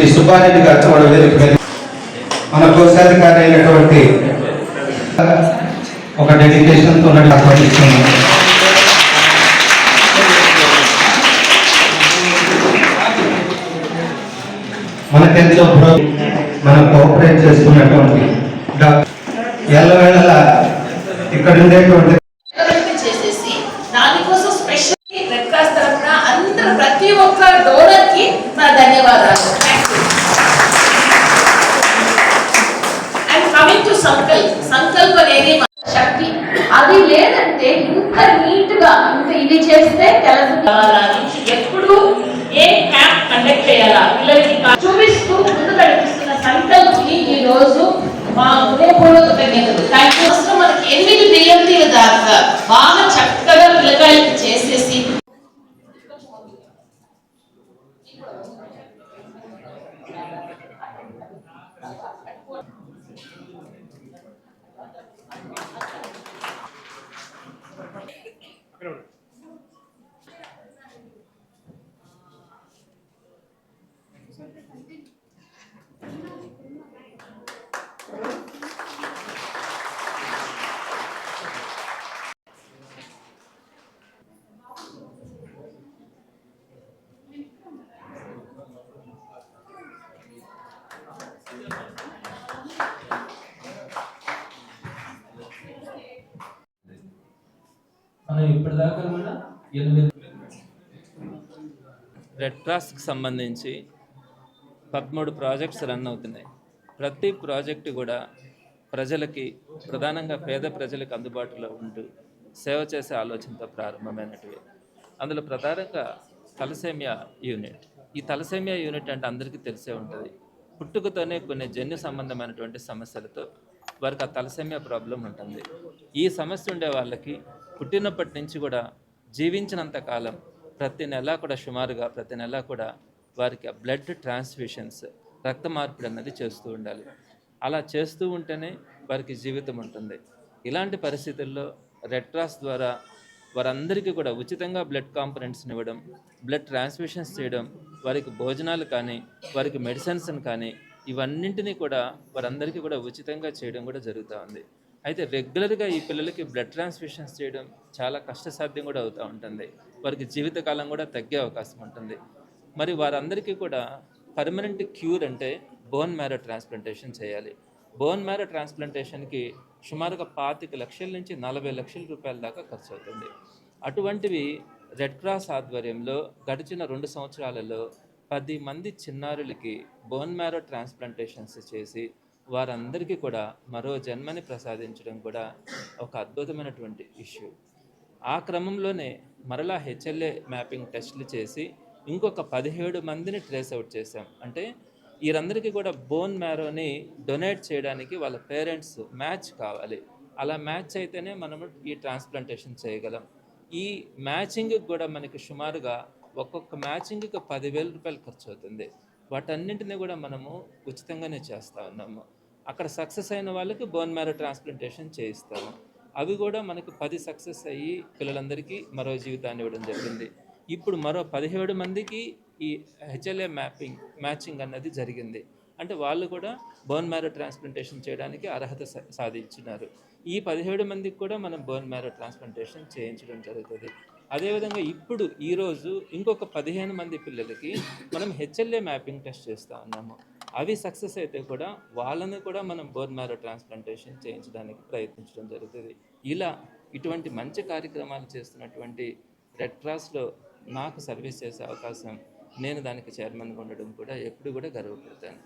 శ్రీ సుబ్బారెడ్డి గారితో మన వేదిక మన కోశాధికారి అయినటువంటి ఒక డెడికేషన్తో ఆస్వాదిస్తున్నాం. మనకెంతో మనం కోఆపరేట్ చేస్తున్నటువంటి ఎల్లవేళలా ఇక్కడ ఉండేటువంటి చేసేసి దానికోసం స్పెషల్ రెడ్ క్రాస్ తరఫున అందరూ ప్రతి ఒక్క డోనర్ కి నా ధన్యవాదాలు. అండ్ కమింగ్ టు సంకల్ప అనేది శక్తి, అది లేదంటే ఇంత నీట్ గా ఇంత ఇది చేస్తే తెలంగాణ ఎప్పుడు ఏ క్యాంప్ కండక్ట్ చేయాలా పిల్లలకి చూపిస్తూ ముందు నడిపిస్తున్న సంకల్పని ఈ రోజు మా హృదయపూర్వక కృతజ్ఞతలు. మనకి 8 బిలియన్ల దాకా బాగా చక్కగా పిల్లకాయలకి చేసేసి ఇప్పటిదాకా కూడా 8 రెడ్ క్రాస్కి సంబంధించి 13 ప్రాజెక్ట్స్ రన్ అవుతున్నాయి. ప్రతి ప్రాజెక్టు కూడా ప్రజలకి, ప్రధానంగా పేద ప్రజలకు అందుబాటులో ఉంటూ సేవ చేసే ఆలోచనతో ప్రారంభమైనటివి. అందులో ప్రధానంగా తలసేమియా యూనిట్. ఈ తలసేమియా యూనిట్ అంటే అందరికీ తెలిసే ఉంటుంది. పుట్టుకతోనే కొన్ని జన్యు సంబంధమైనటువంటి సమస్యలతో వారికి ఆ తలసేమియా ప్రాబ్లం ఉంటుంది. ఈ సమస్య ఉండే వాళ్ళకి పుట్టినప్పటి నుంచి కూడా జీవించినంత కాలం ప్రతి నెల కూడా సుమారుగా ప్రతి నెల కూడా వారికి బ్లడ్ ట్రాన్స్ఫ్యూషన్స్, రక్త మార్పిడి అన్నది చేస్తూ ఉండాలి. అలా చేస్తూ ఉంటేనే వారికి జీవితం ఉంటుంది. ఇలాంటి పరిస్థితుల్లో రెడ్ క్రాస్ ద్వారా వారందరికీ కూడా ఉచితంగా బ్లడ్ కాంపనెంట్స్ని ఇవ్వడం, బ్లడ్ ట్రాన్స్ఫ్యూషన్స్ చేయడం, వారికి భోజనాలు కానీ వారికి మెడిసిన్స్ కానీ ఇవన్నింటినీ కూడా వారందరికీ కూడా ఉచితంగా చేయడం కూడా జరుగుతూ ఉంది. అయితే రెగ్యులర్గా ఈ పిల్లలకి బ్లడ్ ట్రాన్స్ఫ్యూషన్స్ చేయడం చాలా కష్టసాధ్యం కూడా అవుతూ ఉంటుంది. వారికి జీవితకాలం కూడా తగ్గే అవకాశం ఉంటుంది. మరి వారందరికీ కూడా పర్మనెంట్ క్యూర్ అంటే బోన్ మ్యారో ట్రాన్స్ప్లాంటేషన్ చేయాలి. బోన్ మ్యారో ట్రాన్స్ప్లాంటేషన్కి సుమారుగా 25 లక్షల నుంచి 40 లక్షల రూపాయల దాకా ఖర్చు అవుతుంది. అటువంటివి రెడ్ క్రాస్ ఆధ్వర్యంలో గడిచిన 2 సంవత్సరాలలో 10 మంది చిన్నారులకి బోన్ మ్యారో ట్రాన్స్ప్లాంటేషన్స్ చేసి వారందరికీ కూడా మరో జన్మని ప్రసాదించడం కూడా ఒక అద్భుతమైనటువంటి ఇష్యూ. ఆ క్రమంలోనే మరలా హెచ్ఎల్ఏ మ్యాపింగ్ టెస్టులు చేసి ఇంకొక 17 మందిని ట్రేస్ అవుట్ చేశాం. అంటే వీరందరికీ కూడా బోన్ మ్యారోని డొనేట్ చేయడానికి వాళ్ళ పేరెంట్స్ మ్యాచ్ కావాలి. అలా మ్యాచ్ అయితేనే మనము ఈ ట్రాన్స్ప్లాంటేషన్ చేయగలం. ఈ మ్యాచింగ్కి కూడా మనకి సుమారుగా ఒక్కొక్క మ్యాచింగ్కి 10,000 రూపాయలు ఖర్చు అవుతుంది. వాటన్నింటినీ కూడా మనము ఉచితంగానే చేస్తూ ఉన్నాము. అక్కడ సక్సెస్ అయిన వాళ్ళకి బోన్ మ్యారో ట్రాన్స్ప్లాంటేషన్ చేయిస్తాము. అవి కూడా మనకు 10 సక్సెస్ అయ్యి పిల్లలందరికీ మరో జీవితాన్ని ఇవ్వడం జరిగింది. ఇప్పుడు మరో 17 మందికి ఈ హెచ్ఎల్ఏ మ్యాచింగ్ అన్నది జరిగింది. అంటే వాళ్ళు కూడా బోన్ మ్యారో ట్రాన్స్ప్లాంటేషన్ చేయడానికి అర్హత సాధించినారు. ఈ 17 మందికి కూడా మనం బోన్ మ్యారో ట్రాన్స్ప్లాంటేషన్ చేయించడం జరుగుతుంది. అదేవిధంగా ఇప్పుడు ఈరోజు ఇంకొక 15 మంది పిల్లలకి మనం హెచ్ఎల్ఏ మ్యాపింగ్ టెస్ట్ చేస్తూ ఉన్నాము. అవి సక్సెస్ అయితే కూడా వాళ్ళని కూడా మనం బోన్ మ్యారో ట్రాన్స్ప్లాంటేషన్ చేయించడానికి ప్రయత్నించడం జరుగుతుంది. ఇలా ఇటువంటి మంచి కార్యక్రమాలు చేస్తున్నటువంటి రెడ్ క్రాస్లో నాకు సర్వీస్ చేసే అవకాశం, నేను దానికి చైర్మన్గా ఉండడం కూడా ఎప్పుడు కూడా గర్వపడతాను.